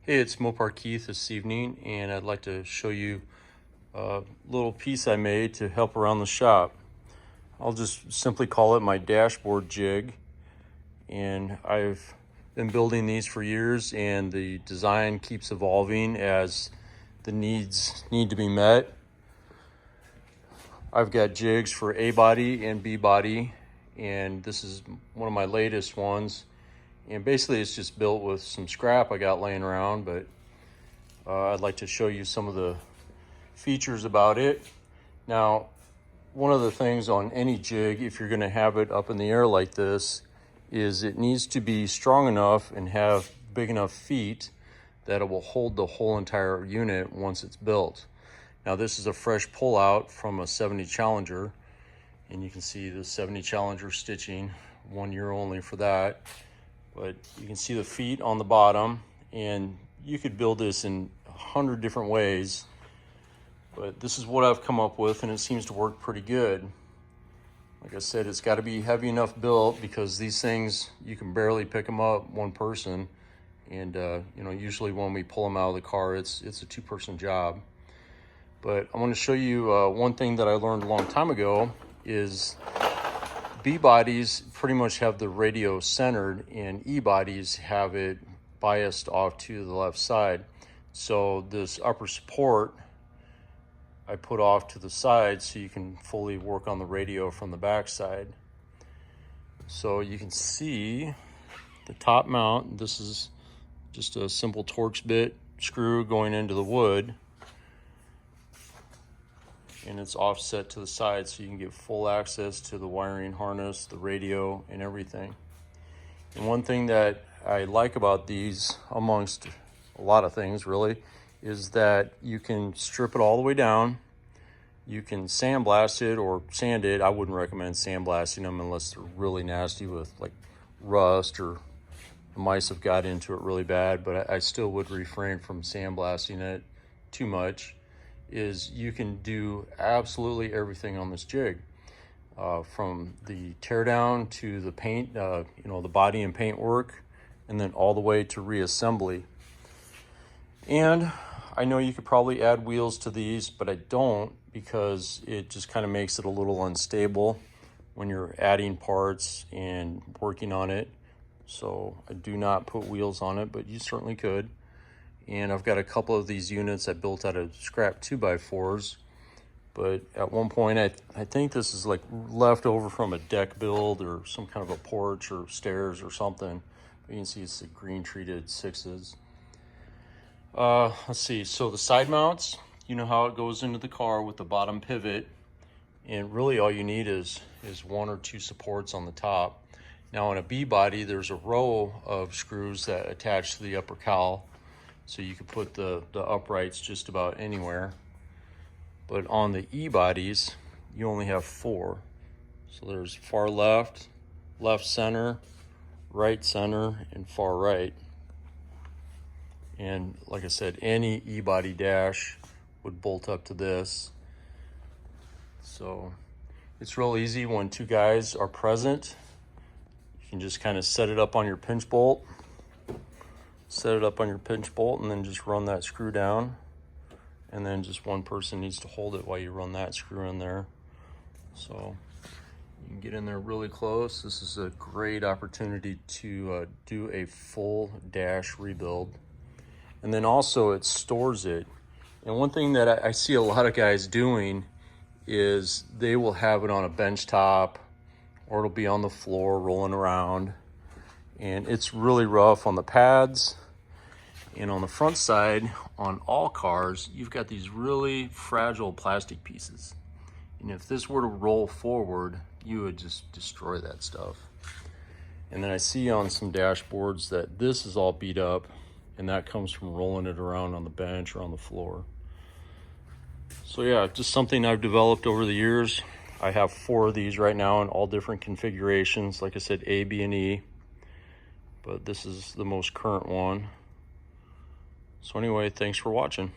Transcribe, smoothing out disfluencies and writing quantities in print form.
Hey, it's Mopar Keith this evening, and I'd like to show you a little piece I made to help around the shop. I'll just simply call it my dashboard jig, and I've been building these for years, and the design keeps evolving as the needs need to be met. I've got jigs for A body and B body, and this is one of my latest ones. And basically it's just built with some scrap I got laying around, but I'd like to show you some of the features about it. Now, one of the things on any jig, if you're gonna have it up in the air like this, is it needs to be strong enough and have big enough feet that it will hold the whole entire unit once it's built. Now, this is a fresh pullout from a 70 Challenger, and you can see the 70 Challenger stitching, 1 year only for that. But you can see the feet on the bottom, and you could build this in 100 different ways, but this is what I've come up with, and it seems to work pretty good. Like I said, it's got to be heavy enough built, because these things, you can barely pick them up one person, and usually when we pull them out of the car, it's a two-person job. But I want to show you one thing that I learned a long time ago is B bodies pretty much have the radio centered, and E bodies have it biased off to the left side. So this upper support I put off to the side so you can fully work on the radio from the back side. So you can see the top mount. This is just a simple Torx bit screw going into the wood, and it's offset to the side so you can get full access to the wiring harness, the radio, and everything. And one thing that I like about these, amongst a lot of things really, is that you can strip it all the way down. You can sandblast it or sand it. I wouldn't recommend sandblasting them unless they're really nasty with like rust or the mice have got into it really bad, but I still would refrain from sandblasting it too much. Is you can do absolutely everything on this jig, from the teardown to the paint, the body and paint work, and then all the way to reassembly. And I know you could probably add wheels to these, but I don't, because it just kind of makes it a little unstable when you're adding parts and working on it. So I do not put wheels on it, but you certainly could. And I've got a couple of these units I built out of scrap 2x4s, but at one point I think this is like left over from a deck build or some kind of a porch or stairs or something. You can see it's the green treated 6s. Let's see, so the side mounts, you know how it goes into the car with the bottom pivot, and really all you need is 1 or 2 supports on the top. Now on a B body, there's a row of screws that attach to the upper cowl, so you can put the uprights just about anywhere. But on the E bodies, you only have 4. So there's far left, left center, right center, and far right. And like I said, any E body dash would bolt up to this. So it's real easy when 2 guys are present. You can just kind of set it up on your pinch bolt. And then just run that screw down, and then just one person needs to hold it while you run that screw in there. So you can get in there really close. This is a great opportunity to do a full dash rebuild. And then also it stores it. And one thing that I see a lot of guys doing is they will have it on a bench top, or it'll be on the floor rolling around, and it's really rough on the pads. And on the front side, on all cars, you've got these really fragile plastic pieces. And if this were to roll forward, you would just destroy that stuff. And then I see on some dashboards that this is all beat up, and that comes from rolling it around on the bench or on the floor. So yeah, just something I've developed over the years. I have 4 of these right now in all different configurations. Like I said, A, B, and E. But this is the most current one. So anyway, thanks for watching.